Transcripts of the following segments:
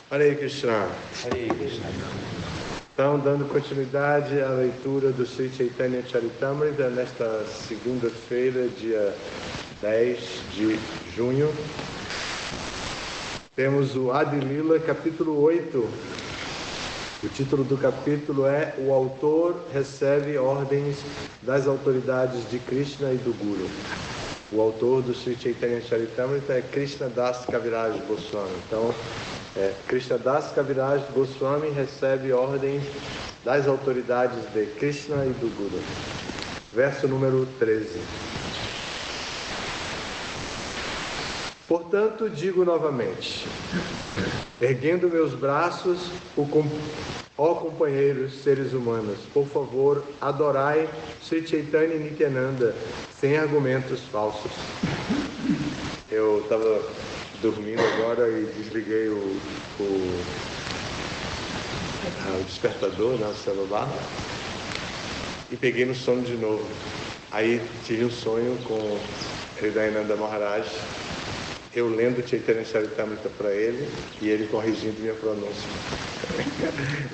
Hare Krishna. Hare Krishna. Então, dando continuidade à leitura do Sri Chaitanya Charitamrita, nesta segunda-feira, dia 10 de junho, temos o Adi Lila, capítulo 8. O título do capítulo é O autor recebe ordens das autoridades de Krishna e do Guru. O autor do Sri Chaitanya Charitamrita é Krishna Das Kaviraj Goswami. Então, Krishna Das Kaviraj Goswami recebe ordens das autoridades de Krishna e do Guru. Verso número 13. Portanto, digo novamente, erguendo meus braços, ó companheiros seres humanos, por favor, adorai Sri Chaitanya e Nityananda, sem argumentos falsos. Eu estava dormindo agora e desliguei o despertador no celular e peguei no sono de novo. Aí tive um sonho com Hridayananda Maharaj, eu lendo Chaitanya Charitamrita para ele e ele corrigindo minha pronúncia.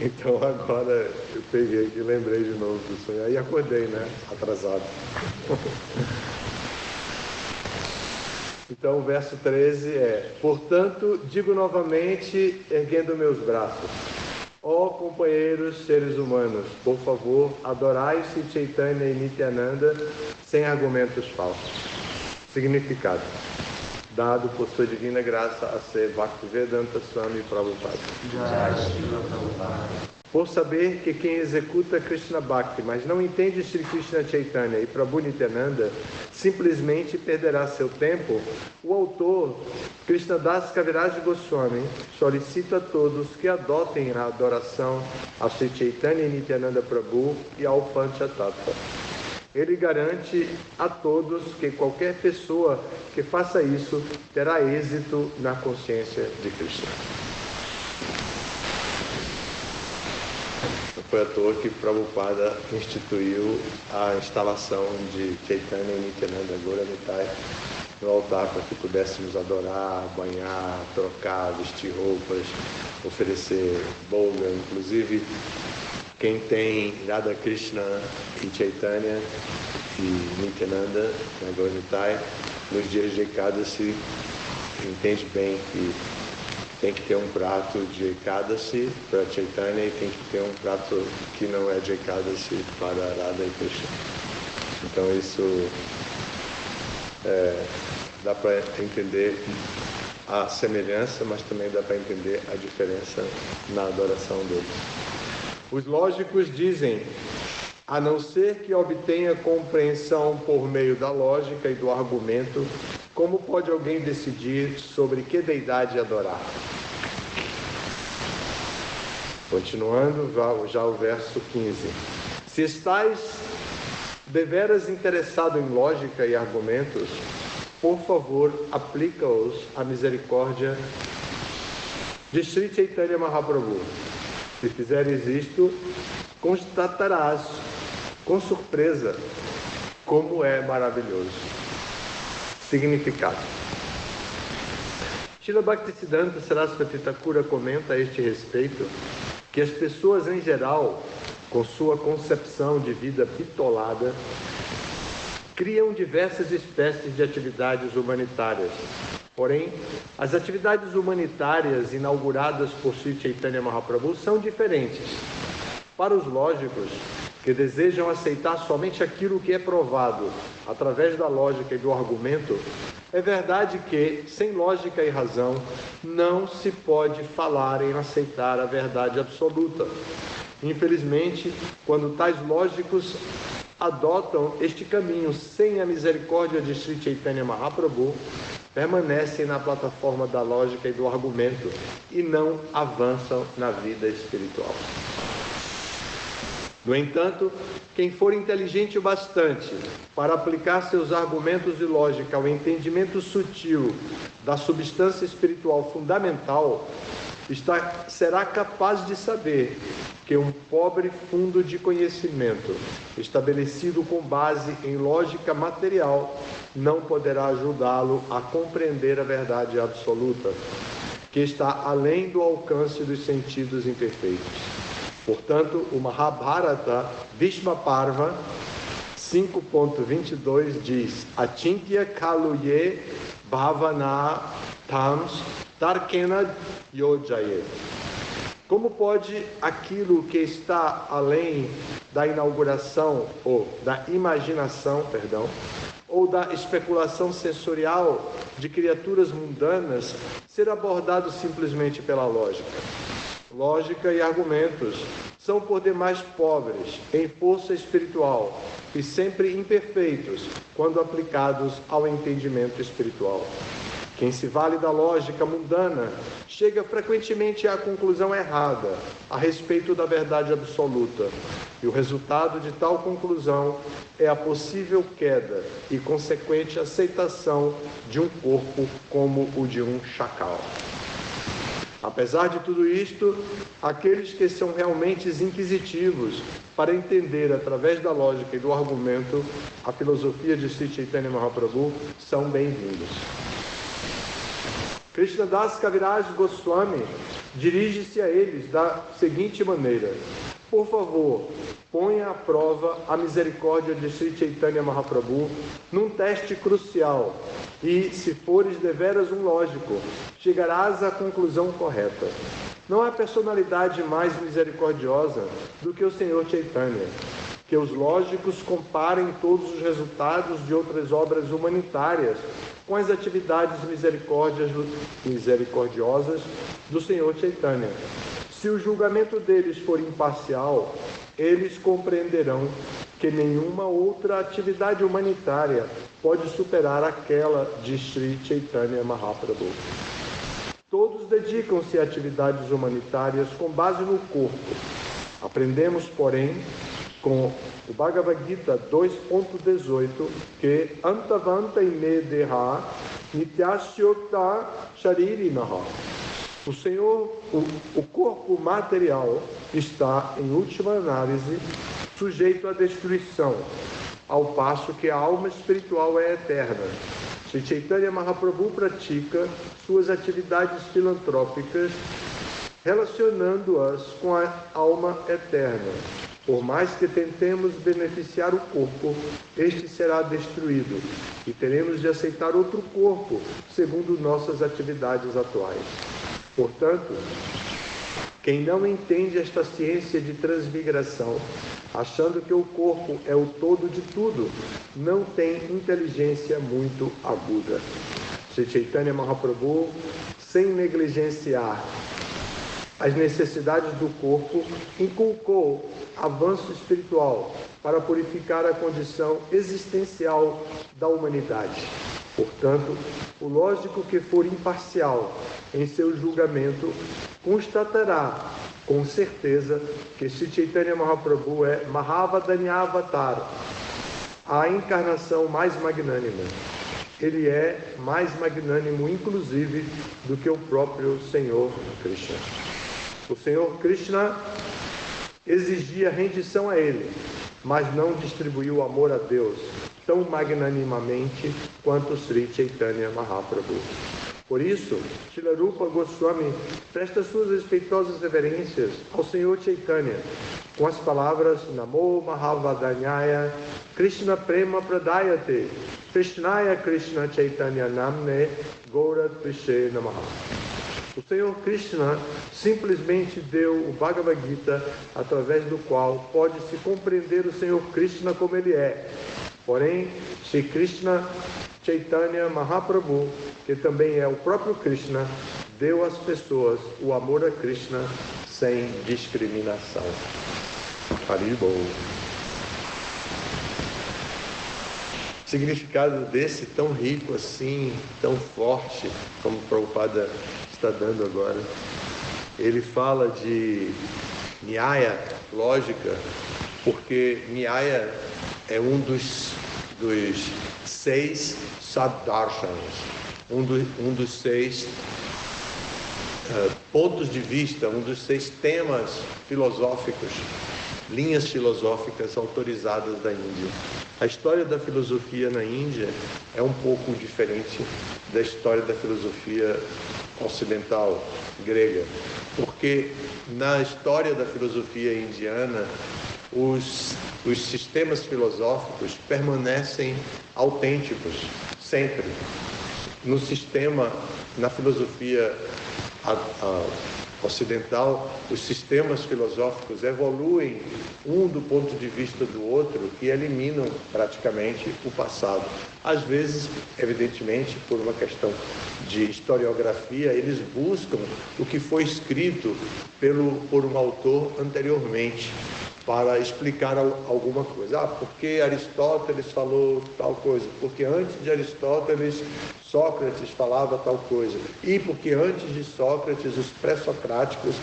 Então agora eu peguei e lembrei de novo do sonho. Aí acordei, né? Atrasado. Então o verso 13 é: portanto, digo novamente, erguendo meus braços, ó companheiros seres humanos, por favor, adorai-se Chaitanya e Nityananda sem argumentos falsos. Significado: dado por sua divina graça a ser Bhaktivedanta Swami Prabhupada. Por saber que quem executa Krishna Bhakti, mas não entende Sri Krishna Chaitanya e Prabhu Nityananda, simplesmente perderá seu tempo, o autor, Krishna Das Kaviraj Goswami, solicita a todos que adotem a adoração a Sri Chaitanya e Nityananda Prabhu e ao Panchatattva. Ele garante a todos que qualquer pessoa que faça isso terá êxito na consciência de Krishna. Não foi à toa que Prabhupada instituiu a instalação de Chaitanya e Nityananda Gaura-Nitai no altar para que pudéssemos adorar, banhar, trocar, vestir roupas, oferecer bolga. Inclusive, quem tem Radha Krishna e Chaitanya e Nityananda na Gaura-Nitai, nos dias de Ekadasi, entende bem que tem que ter um prato de Ekadasi para Chaitanya e tem que ter um prato que não é de Ekadasi para Radha e Krishna. Então isso dá para entender a semelhança, mas também dá para entender a diferença na adoração deles. Os lógicos dizem, a não ser que obtenha compreensão por meio da lógica e do argumento, como pode alguém decidir sobre que deidade adorar? Continuando, já o verso 15. Se estais deveras interessado em lógica e argumentos, por favor, aplica-os à misericórdia de Sri Chaitanya Mahaprabhu. Se fizeres isto, constatarás com surpresa como é maravilhoso. Significado: Srila Bhaktisiddhanta Saraswati Thakura comenta a este respeito que as pessoas em geral, com sua concepção de vida bitolada, criam diversas espécies de atividades humanitárias. Porém, as atividades humanitárias inauguradas por Sri Chaitanya Mahaprabhu são diferentes. Para os lógicos, que desejam aceitar somente aquilo que é provado através da lógica e do argumento, é verdade que, sem lógica e razão, não se pode falar em aceitar a verdade absoluta. Infelizmente, quando tais lógicos adotam este caminho sem a misericórdia de Sri Chaitanya Mahaprabhu, permanecem na plataforma da lógica e do argumento e não avançam na vida espiritual. No entanto, quem for inteligente o bastante para aplicar seus argumentos e lógica ao entendimento sutil da substância espiritual fundamental, será capaz de saber que um pobre fundo de conhecimento, estabelecido com base em lógica material, não poderá ajudá-lo a compreender a verdade absoluta. que está além do alcance dos sentidos imperfeitos. Portanto, o Mahabharata Bhishma Parva 5.22 diz: Achintya kaluye bhavana tams tarkena yojayet. Como pode aquilo que está além da inauguração, ou da imaginação, ou da especulação sensorial de criaturas mundanas, ser abordado simplesmente pela lógica? Lógica e argumentos são por demais pobres em força espiritual e sempre imperfeitos quando aplicados ao entendimento espiritual. Quem se vale da lógica mundana chega frequentemente à conclusão errada a respeito da verdade absoluta, e o resultado de tal conclusão é a possível queda e consequente aceitação de um corpo como o de um chacal. Apesar de tudo isto, aqueles que são realmente inquisitivos para entender através da lógica e do argumento a filosofia de Sri Chaitanya Mahaprabhu são bem-vindos. Krishnadas Kaviraj Goswami dirige-se a eles da seguinte maneira: por favor, ponha à prova a misericórdia de Sri Chaitanya Mahaprabhu num teste crucial e, se fores deveras um lógico, chegarás à conclusão correta. Não há personalidade mais misericordiosa do que o Senhor Chaitanya. Que os lógicos comparem todos os resultados de outras obras humanitárias com as atividades misericordiosas do Senhor Chaitanya. Se o julgamento deles for imparcial, eles compreenderão que nenhuma outra atividade humanitária pode superar aquela de Sri Chaitanya Mahaprabhu. Todos dedicam-se a atividades humanitárias com base no corpo. Aprendemos, porém, com o Bhagavad Gita 2.18, que Antavanta ime deha nityasyokta sharirinaha. O Senhor, o corpo material está, em última análise, sujeito à destruição, ao passo que a alma espiritual é eterna. Sri Chaitanya Mahaprabhu pratica suas atividades filantrópicas relacionando-as com a alma eterna. Por mais que tentemos beneficiar o corpo, este será destruído e teremos de aceitar outro corpo segundo nossas atividades atuais. Portanto, quem não entende esta ciência de transmigração, achando que o corpo é o todo de tudo, não tem inteligência muito aguda. Sri Chaitanya Mahaprabhu, sem negligenciar as necessidades do corpo, inculcou avanço espiritual para purificar a condição existencial da humanidade. Portanto, o lógico que for imparcial em seu julgamento constatará com certeza que Sri Chaitanya Mahaprabhu é Mahavadanyavatar, a encarnação mais magnânima. Ele é mais magnânimo, inclusive, do que o próprio Senhor Krishna. O Senhor Krishna exigia rendição a ele, mas não distribuiu amor a Deus tão magnanimamente quanto Sri Chaitanya Mahaprabhu. Por isso, Srila Rupa Goswami presta suas respeitosas reverências ao Senhor Chaitanya com as palavras Namo Mahavadanyaya Krishna Prema Pradayate Krishnaya Krishna Chaitanya Namne Gaura Trishe Namaha. O Senhor Krishna simplesmente deu o Bhagavad Gita, através do qual pode-se compreender o Senhor Krishna como ele é. Porém, Sri Krishna Chaitanya Mahaprabhu, que também é o próprio Krishna, deu às pessoas o amor a Krishna sem discriminação. Haribol. Significado desse tão rico assim, tão forte, como o Prabhupada está dando agora. Ele fala de Nyaya, lógica, porque Nyaya é um dos 6 Saddarshanas, um dos 6 pontos de vista, um dos 6 temas filosóficos, linhas filosóficas autorizadas da Índia. A história da filosofia na Índia é um pouco diferente da história da filosofia ocidental grega, porque na história da filosofia indiana, os sistemas filosóficos permanecem autênticos, sempre. Na filosofia ocidental, os sistemas filosóficos evoluem um do ponto de vista do outro e eliminam praticamente o passado. Às vezes, evidentemente, por uma questão de historiografia, eles buscam o que foi escrito por um autor anteriormente para explicar alguma coisa. Porque Aristóteles falou tal coisa, porque antes de Aristóteles Sócrates falava tal coisa, e porque antes de Sócrates os pré-socráticos,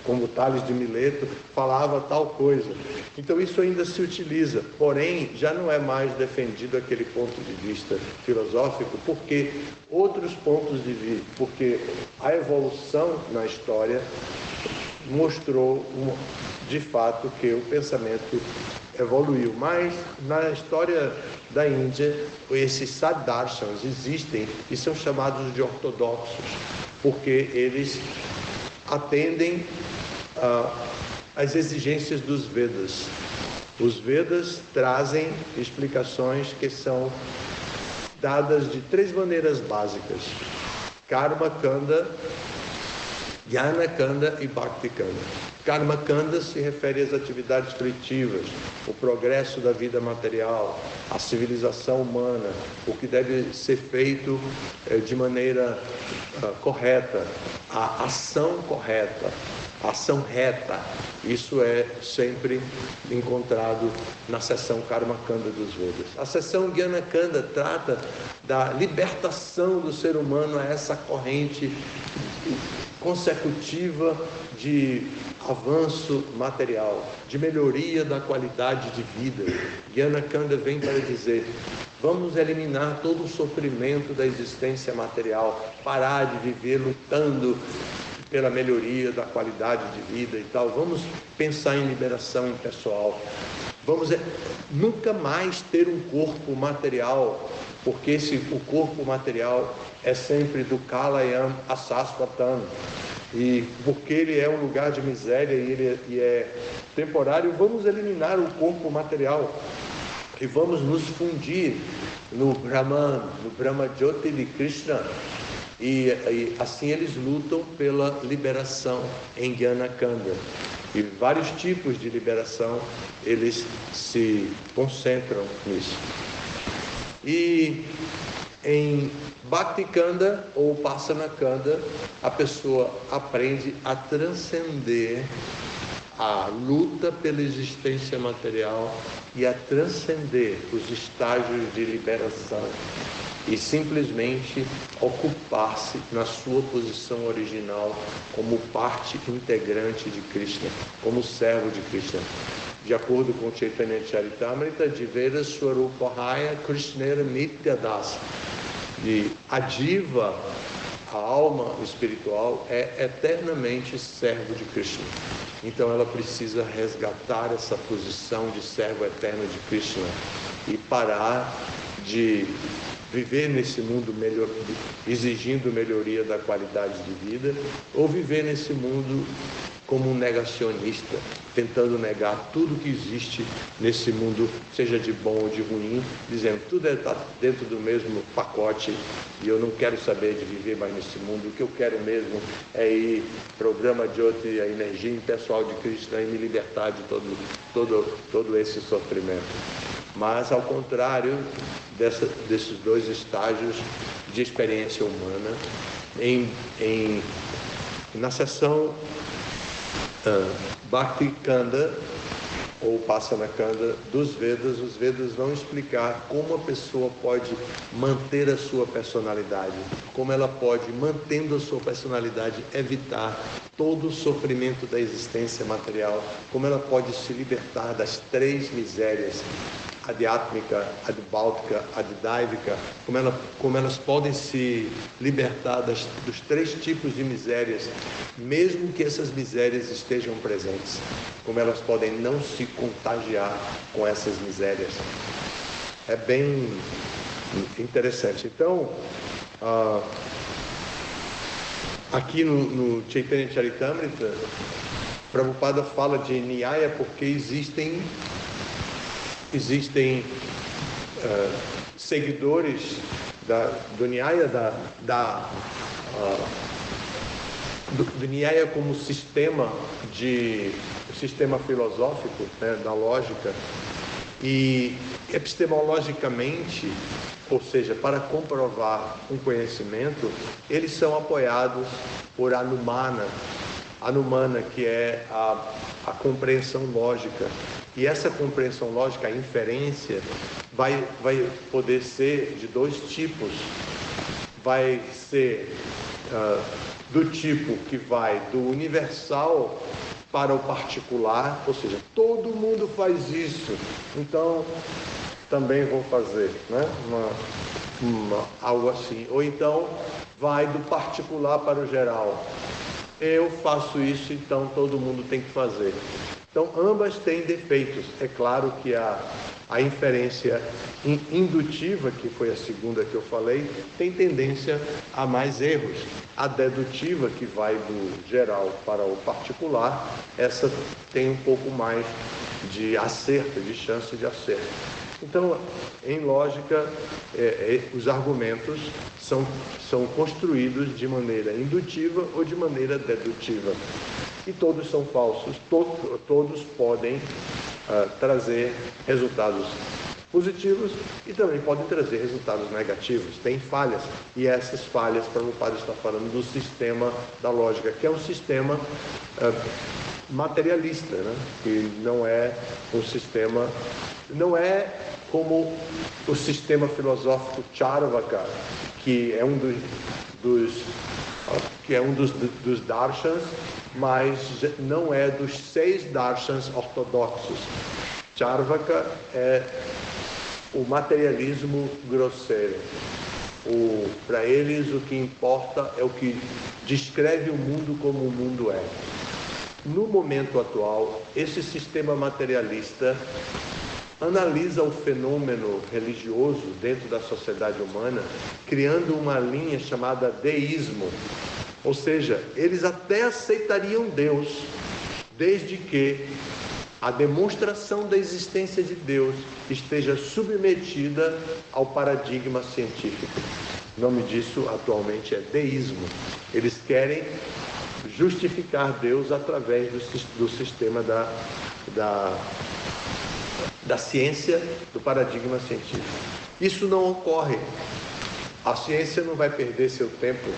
como Tales de Mileto, falava tal coisa. Então isso ainda se utiliza, porém já não é mais defendido aquele ponto de vista filosófico, porque outros pontos de vista, porque a evolução na história mostrou de fato que o pensamento evoluiu. Mas na história da Índia, esses Sadarshans existem e são chamados de ortodoxos, porque eles atendem às exigências dos Vedas. Os Vedas trazem explicações que são dadas de 3 maneiras básicas: Karma Kanda, Jnana Kanda e Bhakti Kanda. Karma Kanda se refere às atividades fruitivas, o progresso da vida material, a civilização humana, o que deve ser feito de maneira correta, a ação correta, a ação reta. Isso é sempre encontrado na seção Karma Kanda dos Vedas. A seção Jnana Kanda trata da libertação do ser humano a essa corrente consecutiva de avanço material, de melhoria da qualidade de vida. Jnana Kanda vem para dizer: vamos eliminar todo o sofrimento da existência material, parar de viver lutando pela melhoria da qualidade de vida e tal. Vamos pensar em liberação pessoal. Vamos nunca mais ter um corpo material, porque o corpo material é sempre do Kalayam Asasvatam, e porque ele é um lugar de miséria e é temporário. Vamos eliminar o corpo material e vamos nos fundir no Brahman, no Brahma Jyoti de Krishna. E assim eles lutam pela liberação em Jnana Kanda. E vários tipos de liberação eles se concentram nisso. E em Bhakti Kanda ou Upasana Kanda, a pessoa aprende a transcender a luta pela existência material e a transcender os estágios de liberação e simplesmente ocupar-se na sua posição original como parte integrante de Krishna, como servo de Krishna. De acordo com Chaitanya Charitamrita, Jivera Swarupahaya Krishnera Nityadas. E a diva, a alma espiritual, é eternamente servo de Krishna. Então ela precisa resgatar essa posição de servo eterno de Krishna e parar de viver nesse mundo exigindo melhoria da qualidade de vida, ou viver nesse mundo como um negacionista, tentando negar tudo que existe nesse mundo, seja de bom ou de ruim, dizendo tudo está dentro do mesmo pacote e eu não quero saber de viver mais nesse mundo. O que eu quero mesmo é ir programa de outro, a energia impessoal de Krishna, e me libertar de todo esse sofrimento. Mas, ao contrário desses 2 estágios de experiência humana, na seção Bhakti Kanda ou Upasana Kanda dos Vedas, os Vedas vão explicar como a pessoa pode manter a sua personalidade, como ela pode, mantendo a sua personalidade, evitar todo o sofrimento da existência material, como ela pode se libertar das 3 misérias: adhyatmika, adbhautica, addaivika, como elas podem se libertar dos 3 tipos de misérias, mesmo que essas misérias estejam presentes, como elas podem não se contagiar com essas misérias. É bem interessante. Então, Aqui no Chaitanya Charitamrita, Prabhupada fala de Nyaya porque existem seguidores do Nyaya, do Nyaya como sistema filosófico, né, da lógica, e epistemologicamente, ou seja, para comprovar um conhecimento, eles são apoiados por Anumana, que é a compreensão lógica. E essa compreensão lógica, a inferência, vai poder ser de dois tipos. Vai ser do tipo que vai do universal para o particular, ou seja, todo mundo faz isso, então também vou fazer, né? Algo assim. Ou então vai do particular para o geral. Eu faço isso, então todo mundo tem que fazer. Então ambas têm defeitos. É claro que a inferência indutiva, que foi a segunda que eu falei, tem tendência a mais erros. A dedutiva, que vai do geral para o particular, essa tem um pouco mais de acerto, de chance de acerto. Então, em lógica, os argumentos são construídos de maneira indutiva ou de maneira dedutiva. E todos são falsos, todos podem trazer resultados positivos e também podem trazer resultados negativos. Tem falhas, e essas falhas, Prabhupada está falando do sistema da lógica, que é um sistema materialista, né? Que não é um sistema, não é como o sistema filosófico Charvaka, que é um dos darshans, mas não é dos 6 darshans ortodoxos. Charvaka é o materialismo grosseiro. Para eles, o que importa é o que descreve o mundo como o mundo é. No momento atual, esse sistema materialista analisa o fenômeno religioso dentro da sociedade humana, criando uma linha chamada deísmo. Ou seja, eles até aceitariam Deus, desde que a demonstração da existência de Deus esteja submetida ao paradigma científico. O nome disso atualmente é deísmo. Eles querem justificar Deus através do sistema da ciência, do paradigma científico. Isso não ocorre. A ciência não vai perder seu tempo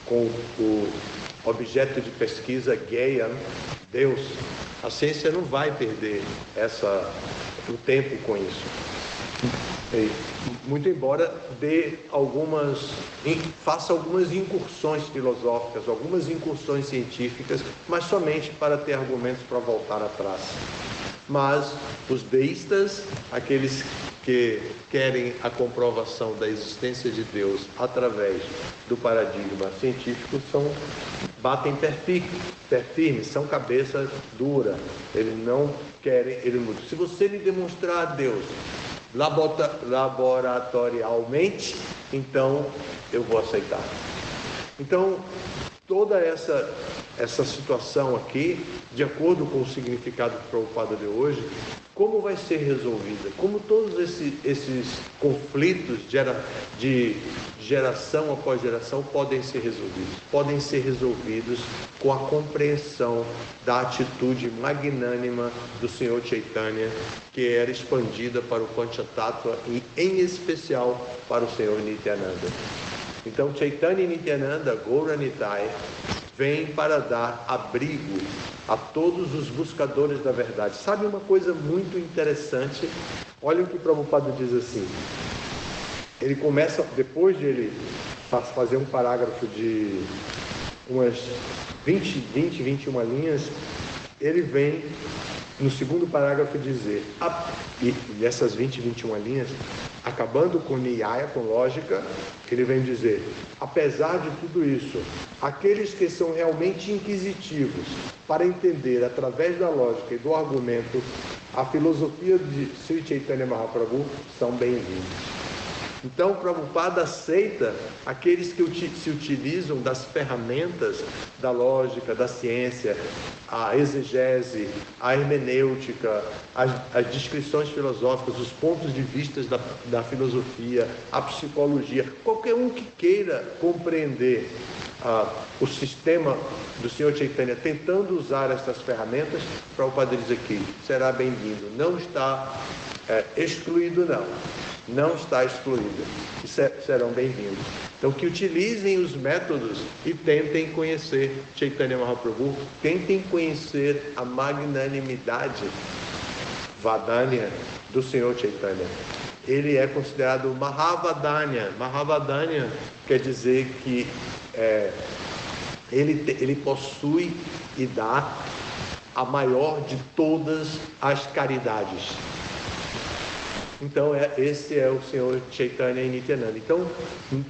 com o objeto de pesquisa Gyan, Deus. A ciência não vai perder o tempo com isso. Muito embora faça algumas incursões filosóficas, algumas incursões científicas, mas somente para ter argumentos para voltar atrás. Mas os deístas, aqueles que querem a comprovação da existência de Deus através do paradigma científico, batem pé firme, são cabeça dura. Eles não querem, se você me demonstrar a Deus laboratorialmente, então eu vou aceitar. Então, toda essa situação aqui, de acordo com o significado que o Prabhupada deu hoje, como vai ser resolvida? Como todos esses conflitos de geração após geração podem ser resolvidos? Podem ser resolvidos com a compreensão da atitude magnânima do Senhor Chaitanya, que era expandida para o Panchatattva e, em especial, para o Senhor Nityananda. Então, Chaitanya e Nityananda, Gaura Nitai, vêm para dar abrigo a todos os buscadores da verdade. Sabe uma coisa muito interessante? Olha o que Prabhupada diz assim. Ele começa, depois de ele fazer um parágrafo de umas 21 linhas, ele vem no segundo parágrafo dizer, e essas 21 linhas, acabando com Nyaya, com lógica, ele vem dizer, apesar de tudo isso, aqueles que são realmente inquisitivos para entender através da lógica e do argumento a filosofia de Sri Chaitanya Mahaprabhu são bem-vindos. Então, Prabhupada aceita aqueles que se utilizam das ferramentas da lógica, da ciência, a exegese, a hermenêutica, as descrições filosóficas, os pontos de vista da filosofia, a psicologia. Qualquer um que queira compreender o sistema do Senhor Chaitanya tentando usar essas ferramentas, Prabhupada diz aqui, será bem-vindo. Não está excluído, não está excluído, e serão bem-vindos. Então, que utilizem os métodos e tentem conhecer Chaitanya Mahaprabhu, tentem conhecer a magnanimidade Vadanya do Senhor Chaitanya. Ele é considerado Mahavadanya. Mahavadanya quer dizer que ele possui e dá a maior de todas as caridades. Então, esse é o Senhor Chaitanya e Nityananda. Então,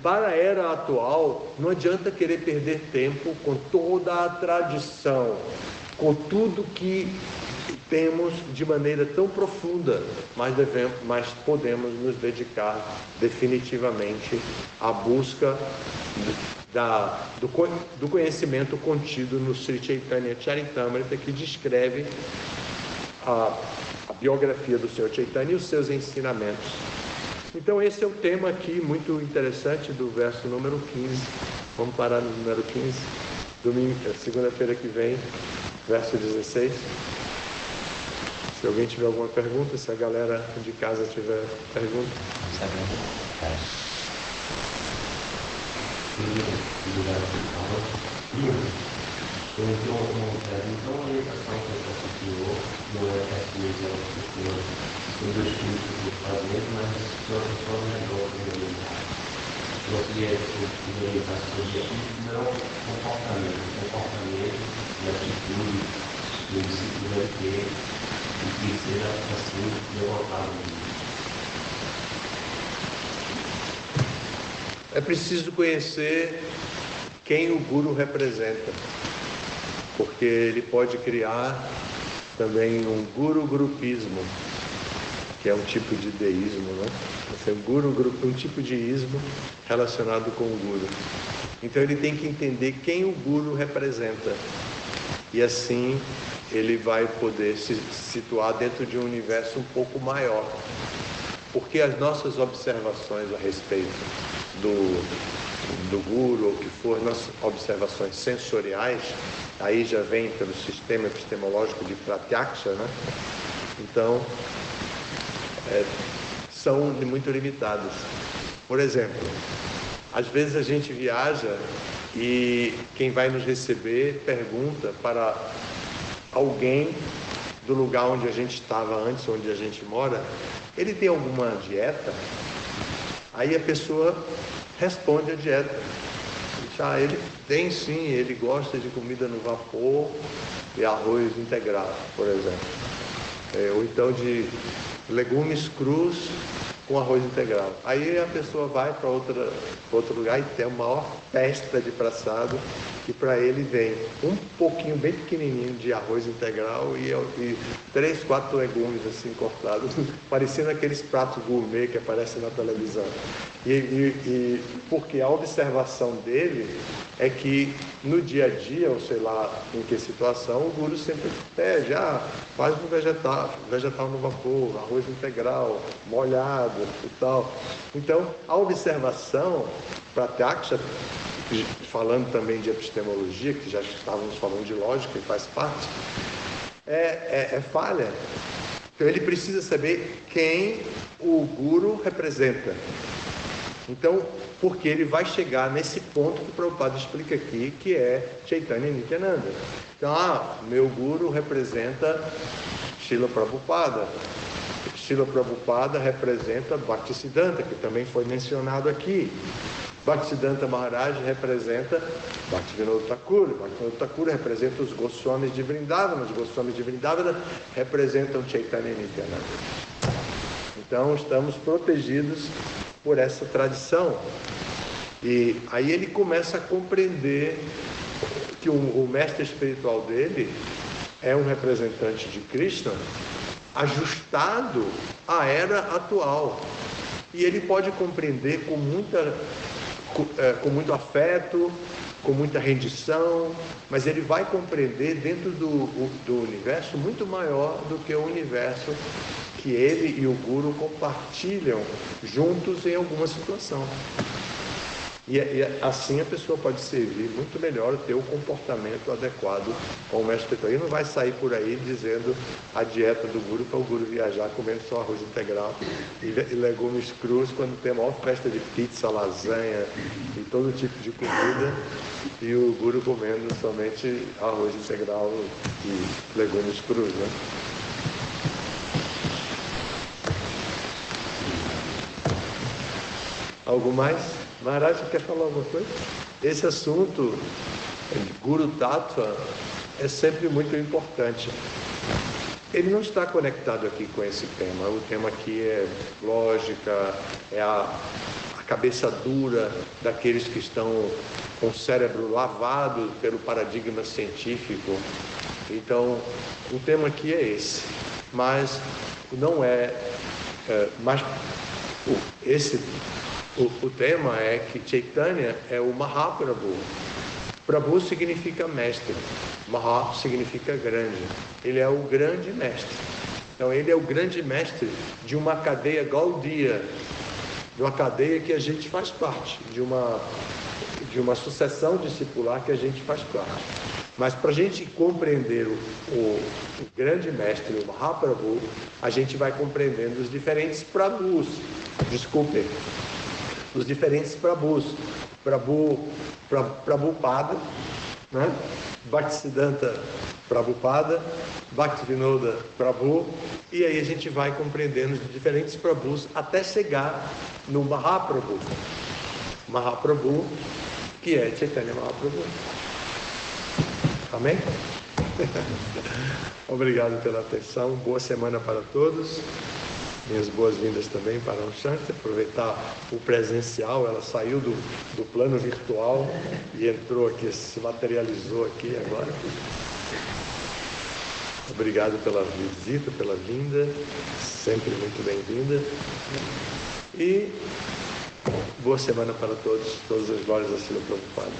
para a era atual, não adianta querer perder tempo com toda a tradição, com tudo que temos de maneira tão profunda, mas podemos nos dedicar definitivamente à busca do conhecimento contido no Sri Chaitanya Charitamrita, que descreve a biografia do Senhor Chaitanya e os seus ensinamentos. Então, esse é o tema aqui muito interessante do verso número 15. Vamos parar no número 15, segunda-feira que vem, verso 16. Se alguém tiver alguma pergunta, se a galera de casa tiver pergunta. Então, a orientação que eu senhor não é simplesmente ela que o senhor sobre os filhos que eu fazer, mas se uma pessoa melhor que eu não queria orientar sobre não comportamento e atitude e disciplina que seja assim derrotado. É preciso conhecer quem o Guru representa, porque ele pode criar também um guru-grupismo, que é um tipo de deísmo, né? Um tipo de ismo relacionado com o Guru. Então ele tem que entender quem o Guru representa, e assim ele vai poder se situar dentro de um universo um pouco maior, porque as nossas observações a respeito do Guru, ou que for, nossas observações sensoriais, aí já vem pelo sistema epistemológico de Pratyaksha, né? Então, são muito limitadas. Por exemplo, às vezes a gente viaja e quem vai nos receber pergunta para alguém do lugar onde a gente estava antes, onde a gente mora, ele tem alguma dieta? Aí a pessoa responde a dieta. Ele tem sim, ele gosta de comida no vapor e arroz integral, por exemplo. Ou então de legumes crus com arroz integral. Aí a pessoa vai para outro lugar e tem a maior festa de praçado, e para ele vem um pouquinho bem pequenininho de arroz integral e 3, 4 legumes assim cortados, parecendo aqueles pratos gourmet que aparecem na televisão. E porque a observação dele é que no dia a dia, ou sei lá em que situação, o Guru sempre pede, faz um vegetal no vapor, arroz integral, molhado e tal. Então, a observação Pratyaksha, falando também de epistemologia, que já estávamos falando de lógica e faz parte, é falha. Então ele precisa saber quem o Guru representa. Então, porque ele vai chegar nesse ponto que o Prabhupada explica aqui, que é Chaitanya e Nityananda. Então, meu Guru representa Srila Prabhupada. Srila Prabhupada representa Bhaktisiddhanta, que também foi mencionado aqui. Bhaktisiddhanta Maharaj representa Bhaktivinoda Thakur. Bhaktivinoda Thakur representa os Goswamis de Vrindavana. Os Goswamis de Vrindavana representam Chaitanya e Nityananda. Então, estamos protegidos por essa tradição. E aí ele começa a compreender que o mestre espiritual dele é um representante de Krishna ajustado à era atual. E ele pode compreender com muito afeto, com muita rendição, mas ele vai compreender dentro do universo muito maior do que o universo que ele e o Guru compartilham juntos em alguma situação. E assim a pessoa pode servir muito melhor, ter o comportamento adequado com o mestre espiritual. Ele não vai sair por aí dizendo a dieta do Guru para o Guru viajar comendo só arroz integral e legumes crus, quando tem a maior festa de pizza, lasanha e todo tipo de comida, e o Guru comendo somente arroz integral e legumes crus, né? Algo mais? Maharaj, quer falar alguma coisa? Esse assunto de Guru Tattva é sempre muito importante. Ele não está conectado aqui com esse tema. O tema aqui é lógica, é a cabeça dura daqueles que estão com o cérebro lavado pelo paradigma científico. Então, o tema aqui é esse. Mas não é... O tema é que Chaitanya é o Mahaprabhu. Prabhu significa mestre, Maha significa grande. Ele é o grande mestre. Então ele é o grande mestre de uma cadeia Gaudiya, de uma cadeia que a gente faz parte, de uma sucessão discipular que a gente faz parte. Mas para a gente compreender o grande mestre, o Mahaprabhu, a gente vai compreendendo os diferentes Prabhus. Desculpem. Os diferentes Prabhus, Prabhupada, né? Bhaktisiddhanta Prabhupada, Bhaktivinoda Prabhu, e aí a gente vai compreendendo os diferentes Prabhus até chegar no Mahaprabhu. Mahaprabhu, que é Chaitanya Mahaprabhu. Amém? Obrigado pela atenção, boa semana para todos. Minhas boas-vindas também para a Shanti, aproveitar o presencial, ela saiu do plano virtual e entrou aqui, se materializou aqui agora. Obrigado pela visita, pela vinda, sempre muito bem-vinda. E boa semana para todos, todas as glórias a Srila Prabhupada.